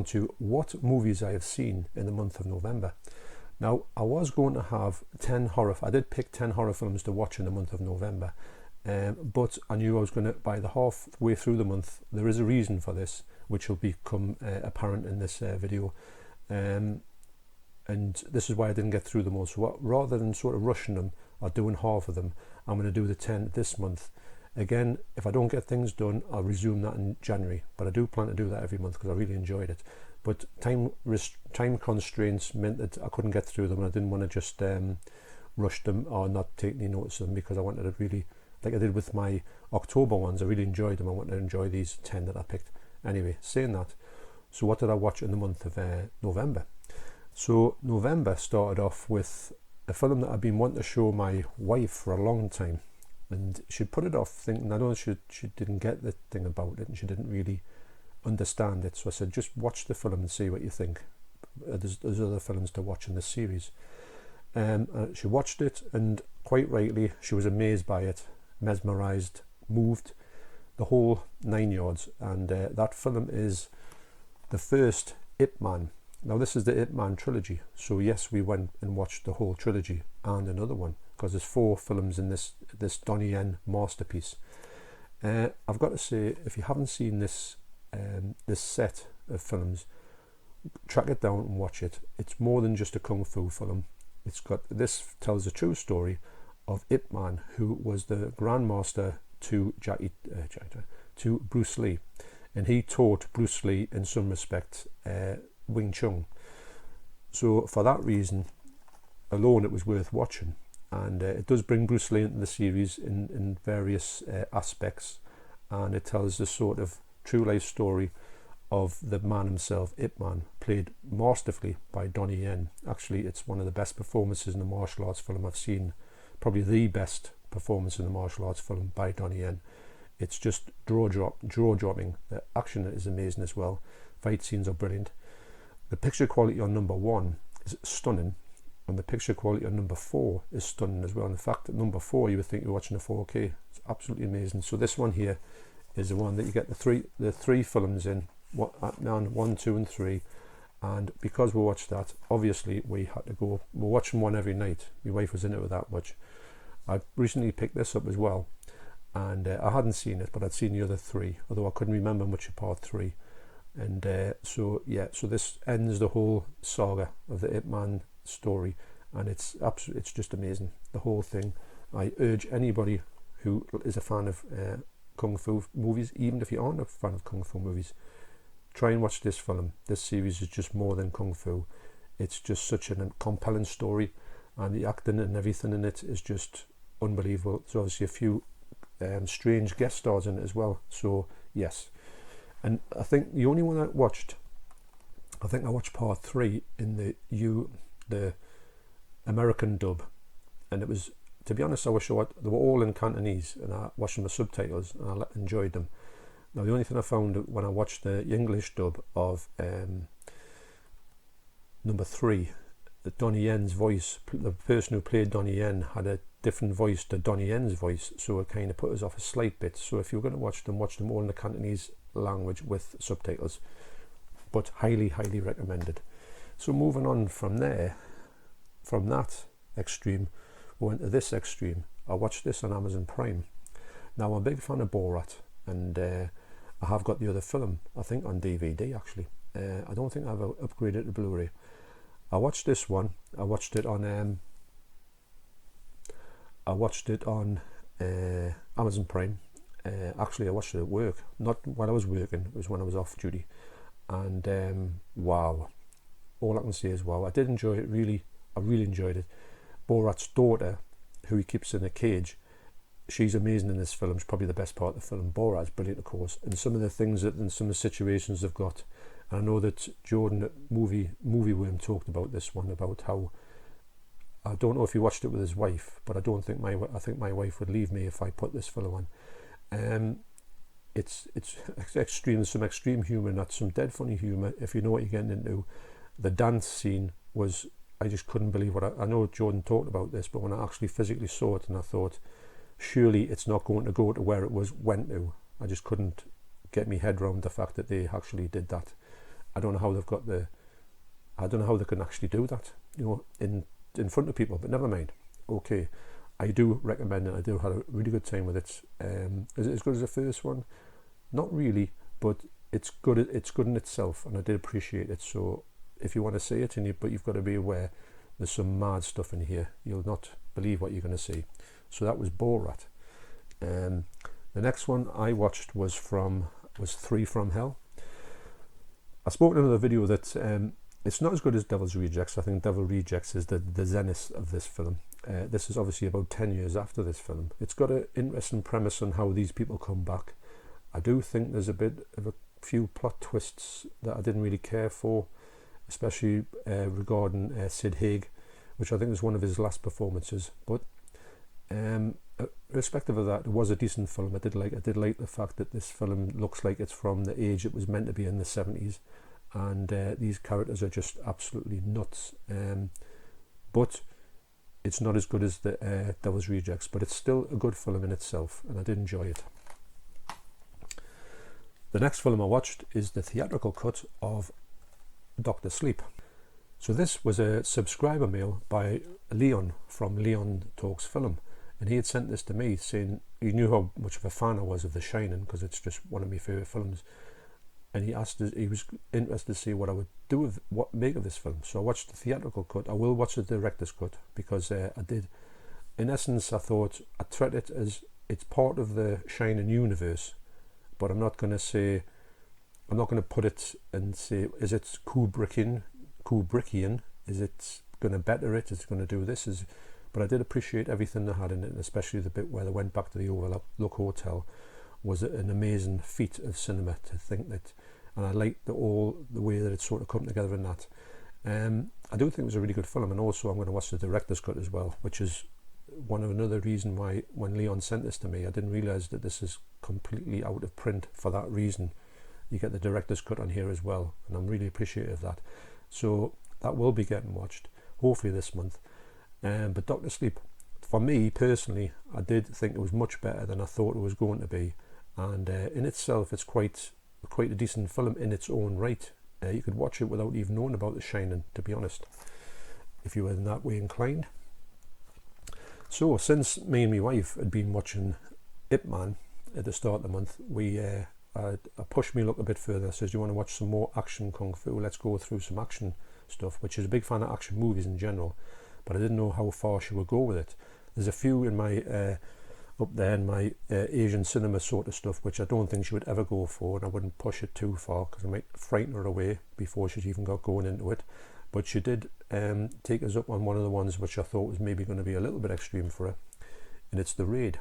along to what movies I have seen in the month of November. Now, I was going to have 10 I did pick 10 horror films to watch in the month of November, but I knew I was going to, by the halfway through the month, there is a reason for this, which will become apparent in this video. And this is why I didn't get through them all. So rather than sort of rushing them or doing half of them, I'm going to do the 10 this month. Again, if I don't get things done, I'll resume that in January. But I do plan to do that every month because I really enjoyed it. But time constraints meant that I couldn't get through them, and I didn't want to just rush them or not take any notice of them, because I wanted to really, like I did with my October ones, I really enjoyed them. I wanted to enjoy these 10 that I picked. Anyway, saying that, so what did I watch in the month of November? So November started off with a film that I've been wanting to show my wife for a long time, and she put it off thinking, I know she didn't get the thing about it and she didn't really understand it. So I said, just watch the film and see what you think. There's other films to watch in this series. She watched it, and quite rightly she was amazed by it, mesmerised, moved, the whole 9 yards. And that film is the first Ip Man. Now this is the Ip Man trilogy, so yes, we went and watched the whole trilogy and another one, because there's 4 films in this Donnie Yen masterpiece. I've got to say, if you haven't seen this set of films, track it down and watch it. It's more than just a kung fu film. This tells a true story of Ip Man, who was the grandmaster to Bruce Lee, and he taught Bruce Lee in some respect Wing Chun. So for that reason alone, it was worth watching. And it does bring Bruce Lee into the series in various aspects, and it tells the sort of true life story of the man himself, Ip Man, played masterfully by Donnie Yen. Actually, it's one of the best performances in a martial arts film I've seen, probably the best performance in a martial arts film by Donnie Yen. It's just jaw-dropping. The action is amazing as well. Fight scenes are brilliant. The picture quality on number 1 is stunning, and the picture quality on number 4 is stunning as well. In fact, at number 4 you would think you're watching a 4K. It's absolutely amazing. So this one here is the one that you get the three films in, 1, 2 and 3. And because we watched that, obviously we had to go, we're watching one every night. My wife was into it that much. I recently picked this up as well, and I hadn't seen it, but I'd seen the other 3, although I couldn't remember much of part 3. And so this ends the whole saga of the Ip Man story, and it's just amazing, the whole thing. I urge anybody who is a fan of kung fu movies, even if you aren't a fan of kung fu movies, try and watch this film. This series is just more than kung fu. It's just such a compelling story, and the acting and everything in it is just unbelievable. There's obviously a few strange guest stars in it as well, so yes. And I think the only one I watched part 3 in the American dub, and it was, to be honest, they were all in Cantonese, and I watched them with subtitles, and I enjoyed them. Now the only thing I found when I watched the English dub of number 3, that Donnie Yen's voice, the person who played Donnie Yen had a different voice to Donnie Yen's voice, so it kind of put us off a slight bit. So if you're going to watch them all in the Cantonese language with subtitles, but highly recommended. So moving on from there, from that extreme, we went to this extreme. I watched this on Amazon Prime. Now I'm a big fan of Borat, and I have got the other film, I think on DVD actually. I don't think I've upgraded to Blu Ray. I watched this one. I watched it on Amazon Prime. Actually, I watched it at work, not while I was working. It was when I was off duty, and wow! All I can say is wow. I did enjoy it. I really enjoyed it. Borat's daughter, who he keeps in a cage, she's amazing in this film. It's probably the best part of the film. Borat's brilliant, of course, and some of the things that and some of the situations they've got. And I know that Jordan Movie Worm talked about this one, about how, I don't know if he watched it with his wife, but I think my wife would leave me if I put this film on. It's extreme. There's some extreme humour, not some dead funny humour, if you know what you're getting into. The dance scene was, I just couldn't believe what I know Jordan talked about this, but when I actually physically saw it, and I thought, surely it's not going to go to where it went to. I just couldn't get my head around the fact that they actually did that. I don't know how they've got I don't know how they can actually do that, you know, in front of people, but never mind. Okay, I do recommend it. I do have a really good time with it. Is it as good as the first one? Not really, but it's good. It's good in itself, and I did appreciate it. So if you want to see it, but you've got to be aware there's some mad stuff in here. You'll not believe what you're going to see. So that was Borat. The next one I watched was 3 from Hell. I spoke in another video that it's not as good as Devil's Rejects. I think Devil Rejects is the zenith of this film. This is obviously about 10 years after this film. It's got an interesting premise on how these people come back. I do think there's a bit of a few plot twists that I didn't really care for, especially regarding Sid Haig, which I think is one of his last performances. But irrespective of that, it was a decent film. I did like the fact that this film looks like it's from the age it was meant to be in the 70s, and these characters are just absolutely nuts. But it's not as good as the Devil's Rejects, but it's still a good film in itself, and I did enjoy it. The next film I watched is the theatrical cut of Dr. Sleep. So this was a subscriber mail by Leon from Leon Talks Film, and he had sent this to me saying he knew how much of a fan I was of The Shining, because it's just one of my favourite films, and he was interested to see what I would do with what make of this film. So I watched the theatrical cut. I will watch the director's cut, because I did, in essence, I thought I treat it as it's part of the Shining universe, but I'm not going to put it and say, is it Kubrickian? Is it going to better it? Is it going to do this? But I did appreciate everything they had in it, and especially the bit where they went back to the Overlook Hotel was an amazing feat of cinema to think that, and I liked the way that it sort of come together in that. I do think it was a really good film, and also I'm going to watch the director's cut as well, which is another reason why when Leon sent this to me, I didn't realise that this is completely out of print for that reason. You get the director's cut on here as well, and I'm really appreciative of that. So that will be getting watched, hopefully this month. But Dr. Sleep, for me personally, I did think it was much better than I thought it was going to be, and in itself it's quite a decent film in its own right. You could watch it without even knowing about The Shining, to be honest, if you were in that way inclined. So since me and my wife had been watching Ip Man at the start of the month, I pushed me luck a bit further. I says, do you want to watch some more action kung fu? Let's go through some action stuff, which is a big fan of action movies in general, but I didn't know how far she would go with it. There's a few in my up there in my Asian cinema sort of stuff, which I don't think she would ever go for, and I wouldn't push it too far because I might frighten her away before she's even got going into it. But she did take us up on one of the ones which I thought was maybe going to be a little bit extreme for her, and it's The Raid,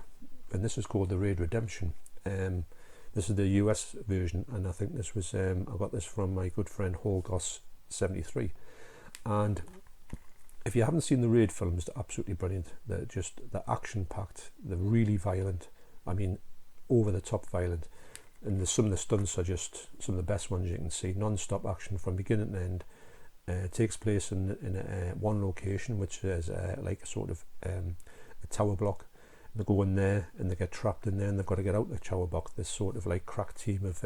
and this is called The Raid Redemption. This is the US version, and I think this was I got this from my good friend Holgoss73. And if you haven't seen the Raid films, they're absolutely brilliant. They're action packed. They're really violent. I mean, over the top violent. And some of the stunts are just some of the best ones you can see. Non-stop action from beginning to end. It takes place in one location, which is like a sort of a tower block. They go in there and they get trapped in there, and they've got to get out the tower block. This sort of like crack team of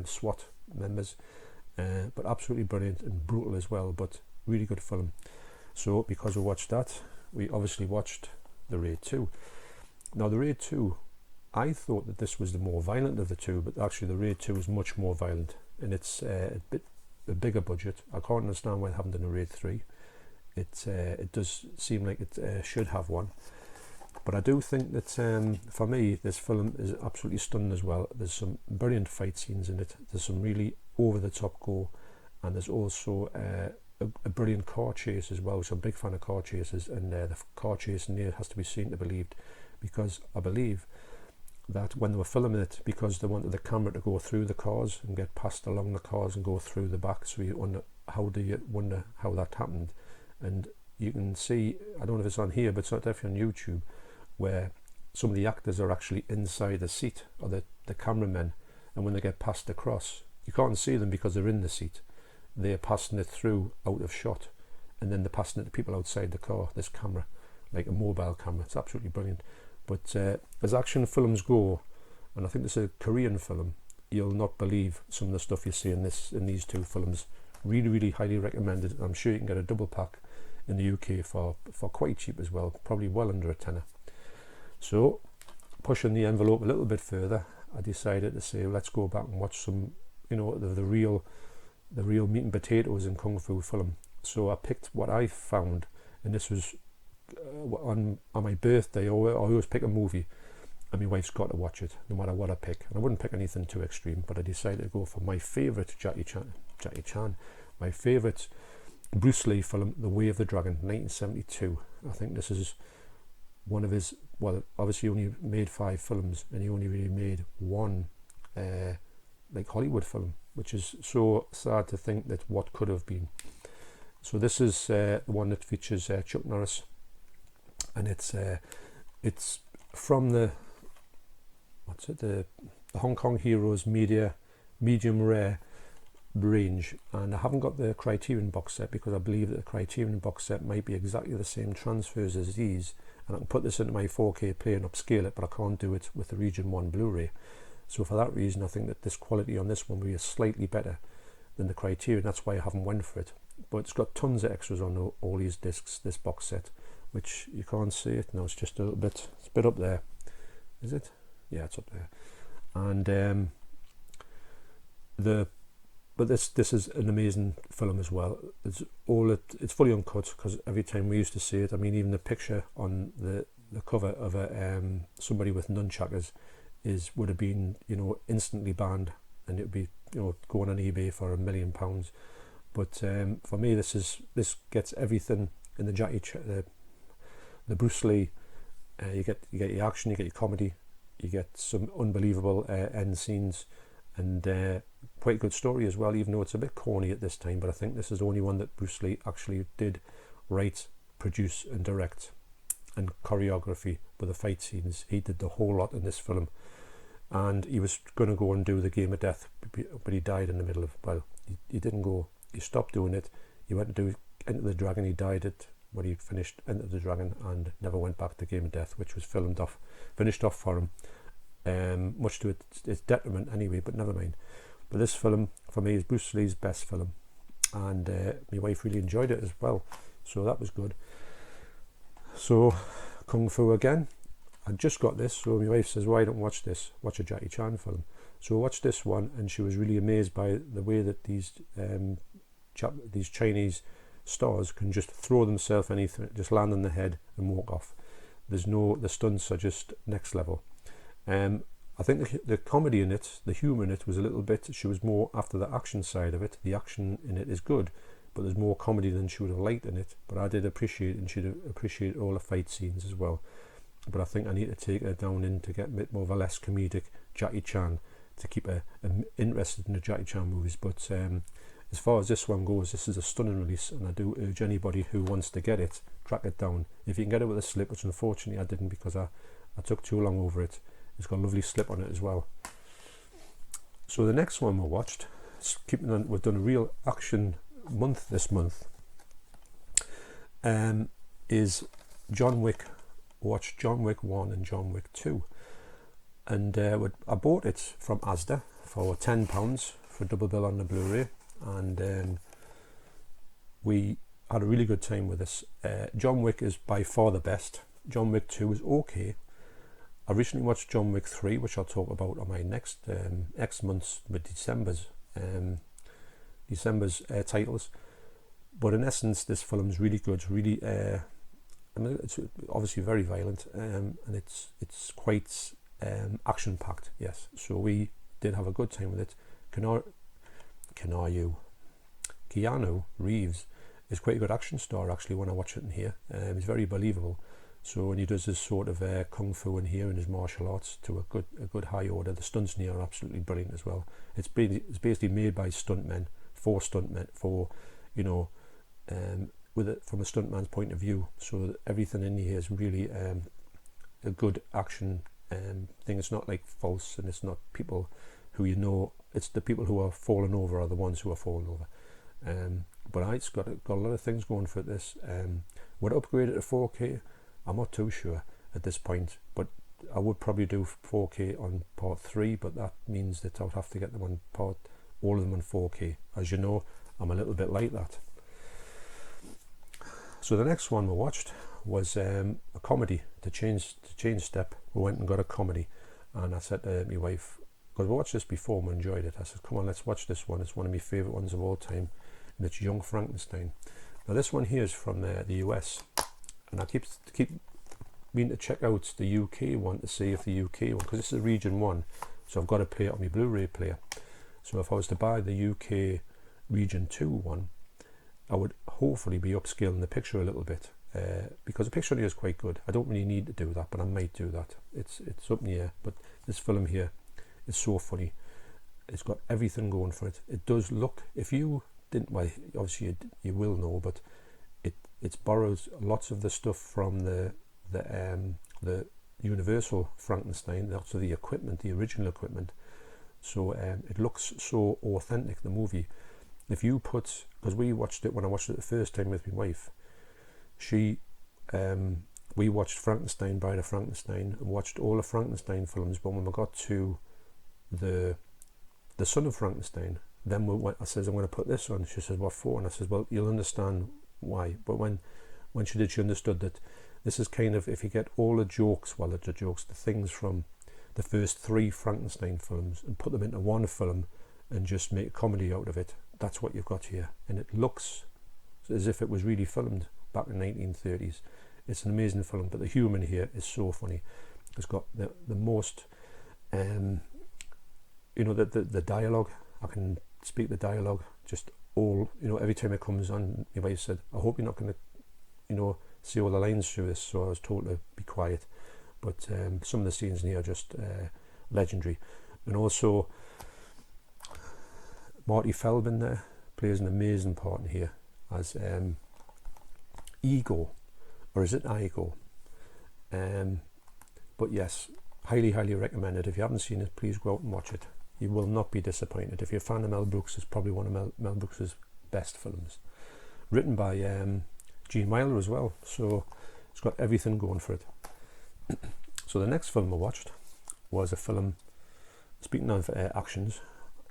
SWAT members, but absolutely brilliant and brutal as well. But really good film. So because we watched that, we obviously watched The Raid 2. Now The Raid 2, I thought that this was the more violent of the two, but actually The Raid 2 is much more violent, and it's a bigger budget. I can't understand why they haven't done a Raid 3. It does seem like it should have one. But I do think that for me, this film is absolutely stunning as well. There's some brilliant fight scenes in it. There's some really over-the-top gore, and there's also a brilliant car chase as well. So I'm a big fan of car chases, and the car chase in here has to be seen to believed, because I believe that when they were filming it, because they wanted the camera to go through the cars and get past along the cars and go through the back, so you wonder how that happened. And you can see, I don't know if it's on here, but it's definitely on YouTube, where some of the actors are actually inside the seat, or the cameramen, and when they get passed across, you can't see them because they're in the seat. They're passing it through out of shot, and then they're passing it to people outside the car, this camera, like a mobile camera. It's absolutely brilliant. But as action films go, and I think this is a Korean film, you'll not believe some of the stuff you see in these two films. Really, really highly recommended. I'm sure you can get a double pack in the UK for quite cheap as well, probably well under a tenner. So, pushing the envelope a little bit further, I decided to say, let's go back and watch some, the real meat and potatoes in kung fu film. So I picked what I found, and this was on my birthday. I always pick a movie, and my wife's got to watch it, no matter what I pick. And I wouldn't pick anything too extreme, but I decided to go for my favourite Jackie Chan, my favourite Bruce Lee film, The Way of the Dragon, 1972. I think this is one of his, well, obviously he only made 5 films, and he only really made one Hollywood film, which is so sad to think that what could have been. So this is the one that features Chuck Norris, and it's from the Hong Kong Heroes medium rare range, and I haven't got the Criterion box set because I believe that the Criterion box set might be exactly the same transfers as these, and I can put this into my 4K player and upscale it, but I can't do it with the Region 1 Blu-ray. So for that reason, I think that this quality on this one will be slightly better than the Criterion. That's why I haven't went for it. But it's got tons of extras on all these discs, this box set, which you can't see it now. It's just a little bit, it's a bit up there. Is it? Yeah, it's up there. And but this is an amazing film as well. It's fully uncut, because every time we used to see it, I mean, even the picture on the cover of somebody with nunchuckers would have been, instantly banned, and it would be, going on eBay for £1 million. But for me, this gets everything in the the Bruce Lee. You get your action, you get your comedy, you get some unbelievable end scenes, and quite good story as well, even though it's a bit corny at this time. But I think this is the only one that Bruce Lee actually did write, produce and direct, and choreography with the fight scenes. He did the whole lot in this film, and he was going to go and do the Game of Death, but he died in the middle of, he didn't go, he stopped doing it. He went to do Enter the Dragon. He died when he finished Enter the Dragon, and never went back to Game of Death, which was finished off for him, much to its detriment anyway, but never mind. But this film for me is Bruce Lee's best film, and my wife really enjoyed it as well, so that was good. So kung fu again, I just got this, so my wife says, why don't watch this, watch a Jackie Chan film. So I watched this one, and she was really amazed by the way that these Chinese stars can just throw themselves anything, just land on the head and walk off. The stunts are just next level. I think the comedy in it, the humour in it was a little bit, she was more after the action side of it. The action in it is good, but there's more comedy than she would have liked in it. But I did appreciate, and she'd appreciate all the fight scenes as well. But I think I need to take her down in to get a bit more of a less comedic Jackie Chan, to keep her interested in the Jackie Chan movies. But as far as this one goes, this is a stunning release, and I do urge anybody who wants to get it, track it down. If you can get it with a slip, which unfortunately I didn't because I took too long over it. It's got a lovely slip on it as well. So the next one we watched, we've done a real action month this month, is John Wick. Watched John Wick 1 and John Wick 2. And I bought it from Asda for £10 for double bill on the Blu-ray, and we had a really good time with this. John Wick is by far the best. John Wick 2 is okay. I recently watched John Wick 3, which I'll talk about on my next month's, with December's titles. But in essence, this film is really good. It's really, it's obviously very violent, and it's quite action-packed. Yes, so we did have a good time with it. Keanu Reeves is quite a good action star actually when I watch it in here. He's very believable. So when he does his sort of kung fu in here and his martial arts to a good high order, the stunts in here are absolutely brilliant as well. It's basically made by stuntmen, for with it from a stuntman's point of view. So everything in here is really a good action thing. It's not like false, and it's not people who it's the people who are falling over are the ones who are falling over. But it's got a lot of things going for this. Would it upgrade it to 4K? I'm not too sure at this point, but I would probably do 4K on part 3, but that means that I would have to get them on all of them on 4K. As you know, I'm a little bit like that. So the next one we watched was a comedy. To change step, we went and got a comedy, and I said to my wife, because we watched this before and we enjoyed it, I said, come on, let's watch this one. It's one of my favourite ones of all time, and it's Young Frankenstein. Now this one here is from the US, and I keep meaning to check out the UK one to see if the UK one, because this is region 1, so I've got to play it on my Blu Ray player. So if I was to buy the UK region 2 one, I would hopefully be upscaling the picture a little bit, because the picture here is quite good. I don't really need to do that, but I might do that. It's up in the air. But this film here is so funny. It's got everything going for it. It does look, if you didn't, well, obviously you will know, but it's borrows lots of the stuff from the Universal Frankenstein, lots of the equipment, the original equipment. So it looks so authentic, the movie. If you put, because we watched it when I watched it the first time with my wife, we watched Frankenstein, Bride of Frankenstein, and watched all the Frankenstein films, but when we got to the Son of Frankenstein, then I says, I'm going to put this on. She says, what for? And I says, well, you'll understand why. But when she did, she understood that this is kind of, if you get all the jokes, well, the things from the first 3 Frankenstein films and put them into one film and just make a comedy out of it, that's what you've got here. And it looks as if it was really filmed back in the 1930s. It's an amazing film, but the humour here is so funny. It's got the most, the dialogue. I can speak the dialogue just all, every time it comes on. My wife said, I hope you're not going to, see all the lines through this, so I was told to be quiet. But some of the scenes in here are just legendary. And also, Marty Feldman there plays an amazing part in here as Ego, or is it Igo? But yes, highly recommend it. If you haven't seen it, please go out and watch it. You will not be disappointed. If you're a fan of Mel Brooks, it's probably one of Mel Brooks' best films. Written by Gene Wilder as well, so it's got everything going for it. So the next film I watched was a film, speaking of actions,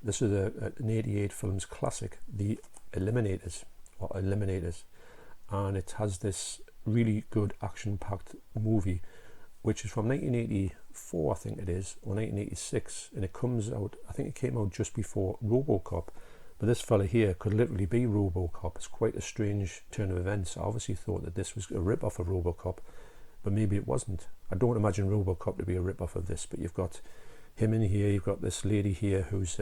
this is an 88 films classic, The Eliminators, and it has this really good action-packed movie, which is from 1984, I think it is, or 1986, and it comes out, I think it came out just before RoboCop, but this fella here could literally be RoboCop. It's quite a strange turn of events. I obviously thought that this was a rip-off of RoboCop, but maybe it wasn't. I don't imagine RoboCop to be a rip-off of this, but you've got him in here, you've got this lady here who's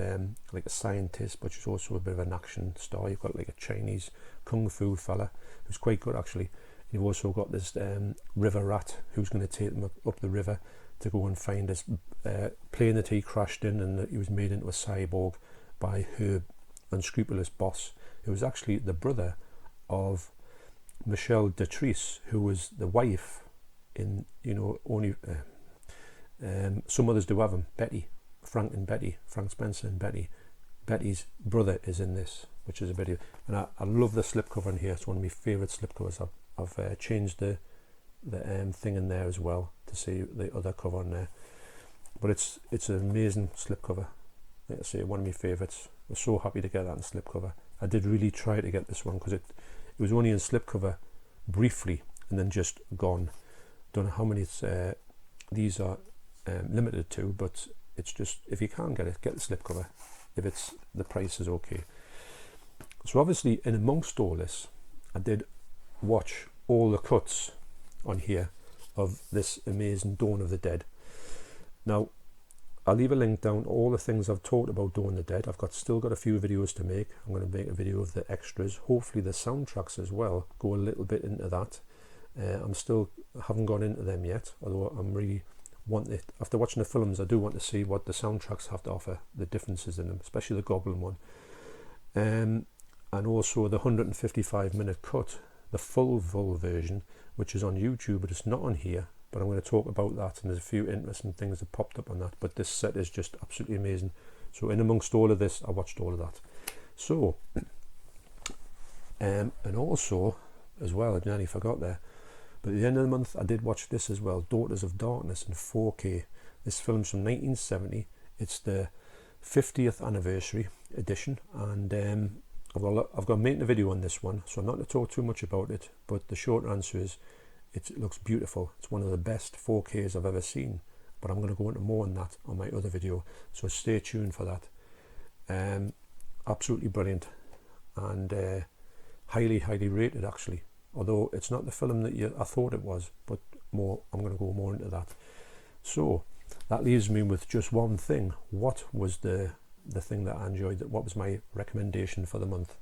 like a scientist, but she's also a bit of an action star. You've got like a Chinese kung fu fella who's quite good actually. You've also got this river rat who's going to take them up the river to go and find this plane that he crashed in, and that he was made into a cyborg by her unscrupulous boss, who was actually the brother of Michelle Detrice, who was the wife in, only some others do have him, Betty, Frank Spencer and Betty. Betty's brother is in this, which is a video, and I love the slipcover in here. It's one of my favourite slipcovers. I've changed the thing in there as well to see the other cover in there, but it's an amazing slipcover. Like I say, one of my favourites. I was so happy to get that in slipcover. I did really try to get this one because it was only in slipcover briefly and then just gone. Don't know how many these are limited to, but it's just, if you can't get it, get the slipcover if the price is okay. So obviously, in amongst all this, I did watch all the cuts on here of this amazing Dawn of the Dead. Now, I'll leave a link down all the things I've talked about Dawn of the Dead. I've still got a few videos to make. I'm going to make a video of the extras, hopefully the soundtracks as well, go a little bit into that. Haven't gone into them yet, although I'm really after watching the films, I do want to see what the soundtracks have to offer, the differences in them, especially the Goblin one, and also the 155-minute cut, the full version, which is on YouTube, but it's not on here. But I'm going to talk about that, and there's a few interesting things that popped up on that. But this set is just absolutely amazing. So in amongst all of this, I watched all of that. So, and also as well, I nearly forgot there, But at the end of the month, I did watch this as well, Daughters of Darkness in 4K. This film's from 1970. It's the 50th anniversary edition, and I've got making a video on this one, so I'm not going to talk too much about it, but the short answer is it looks beautiful. It's one of the best 4Ks I've ever seen, but I'm going to go into more on that on my other video, so stay tuned for that. Absolutely brilliant, and highly rated actually, although it's not the film that I thought it was, but I'm going to go more into that. So that leaves me with just one thing. What was the thing that I enjoyed? What was my recommendation for the month?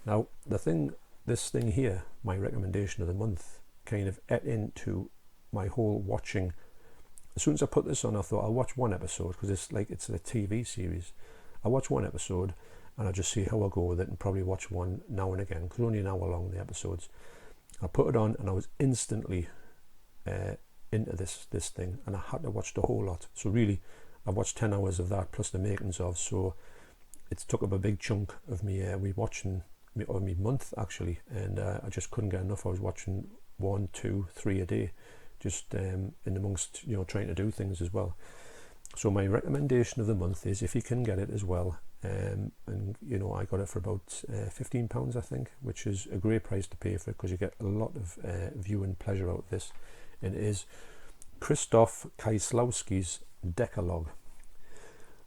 Now this thing here, my recommendation of the month, kind of ate into my whole watching. As soon as I put this on, I thought I'll watch one episode, because it's a TV series. I watch one episode and I'll just see how I go with it, and probably watch one now and again, because only an hour long the episodes. I put it on and I was instantly into this thing, and I had to watch the whole lot. So really I watched 10 hours of that plus the makings of, so it took up a big chunk of me rewatching of me month actually, and I just couldn't get enough. I was watching 1, 2, 3 a day, just in amongst trying to do things as well. So my recommendation of the month is, if you can get it as well, and I got it for about £15 I think, which is a great price to pay for it, because you get a lot of viewing pleasure out of this. And it is Krzysztof Kieślowski's Decalogue.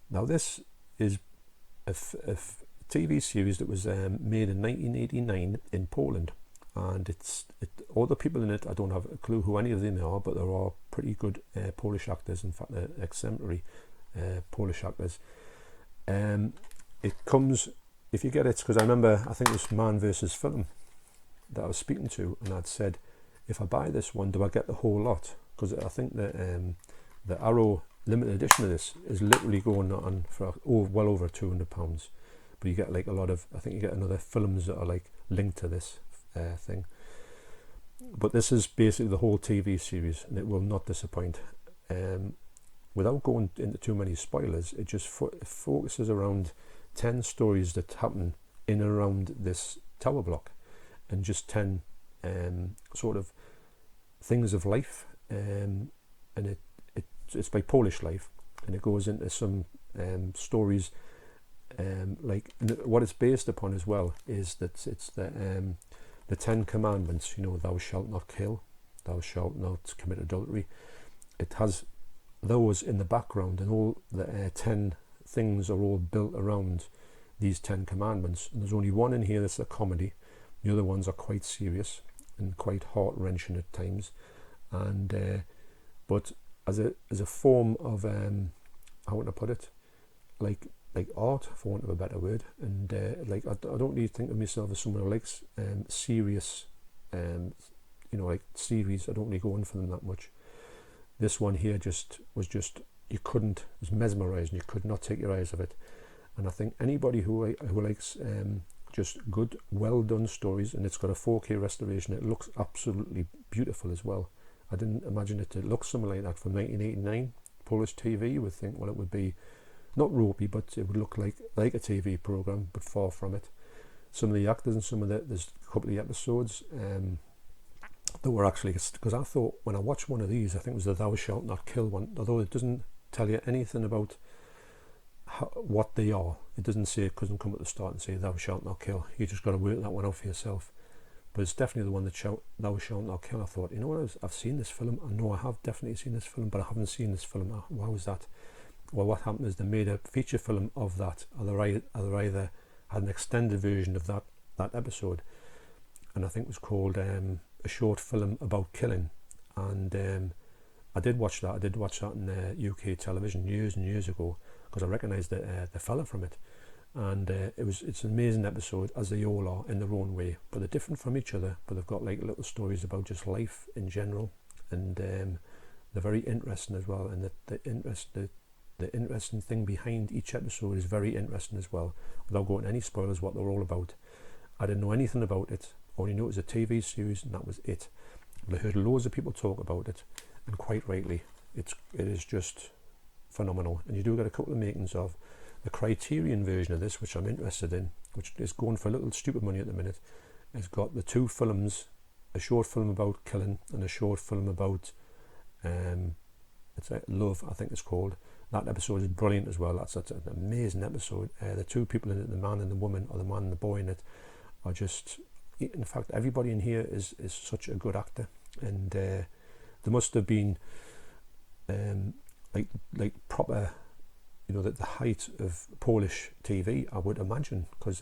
Now this is a TV series that was made in 1989 in Poland, and all the people in it, I don't have a clue who any of them are, but there are pretty good Polish actors, in fact they're exemplary Polish actors. It comes, if you get it, because I remember, I think it was Man vs. Film that I was speaking to, and I'd said, if I buy this one, do I get the whole lot? Because I think that the Arrow limited edition of this is literally going on for well over £200, but you get like a lot of, I think you get another films that are like linked to this thing. But this is basically the whole TV series, and it will not disappoint. Without going into too many spoilers, it just focuses around 10 stories that happen in and around this tower block, and just 10 sort of things of life, and it's by Polish life, and it goes into some stories, like what it's based upon as well is that it's the 10 commandments, thou shalt not kill, thou shalt not commit adultery. It has those in the background, and all the 10 things are all built around these 10 commandments, and there's only one in here that's a comedy. The other ones are quite serious and quite heart-wrenching at times, and but as a form of how would I put it, like art, for want of a better word, and I don't really think of myself as someone who likes serious like series. I don't really go in for them that much. This one here was mesmerizing. You could not take your eyes off it, and I think anybody who likes just good, well done stories, and it's got a 4K restoration. It looks absolutely beautiful as well. I didn't imagine it to look something like that from 1989. Polish TV, you would think, well, it would be not ropey, but it would look like a TV program, but far from it. Some of the actors and there's a couple of episodes that were actually, because I thought when I watched one of these, I think it was the Thou Shalt Not Kill one, although it doesn't tell you anything about what they are. It doesn't say, it doesn't come at the start and say Thou Shalt Not Kill. You just got to work that one out for yourself. But it's definitely the one that Thou Shalt Not Kill. I thought, I've seen this film. I know I have definitely seen this film, but I haven't seen this film. How is that? Well, what happened is they made a feature film of that, or they either had an extended version of that episode, and I think it was called a short film about killing. And I did watch that. I did watch that in UK television years and years ago, because I recognised the fella from it. And it's an amazing episode, as they all are in their own way, but they're different from each other, but they've got like little stories about just life in general, and they're very interesting as well. And the interesting thing behind each episode is very interesting as well, without going any spoilers what they're all about. I didn't know anything about it, only knew it was a TV series, and that was it. But I heard loads of people talk about it, and quite rightly, it is just phenomenal. And you do get a couple of makings of the Criterion version of this, which I'm interested in, which is going for a little stupid money at the minute. It's got the 2 films a short film about killing and a short film about it's love, I think it's called. That episode is brilliant as well. That's an amazing episode. The two people in it, the man and the woman, or the man and the boy in it, are just, in fact, everybody in here is such a good actor. And there must have been like proper, you know, the height of Polish TV, I would imagine, because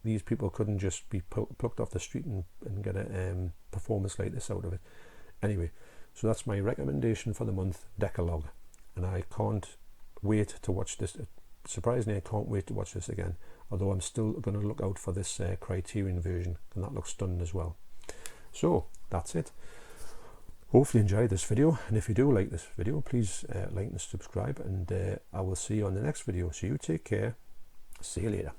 these people couldn't just be plucked off the street and get a performance like this out of it. Anyway, so that's my recommendation for the month, Decalogue. And I can't wait to watch this. Surprisingly, I can't wait to watch this again, although I'm still going to look out for this Criterion version, and that looks stunning as well. So that's it. Hopefully you enjoyed this video, and if you do like this video, please like and subscribe, and I will see you on the next video. So you take care. See you later.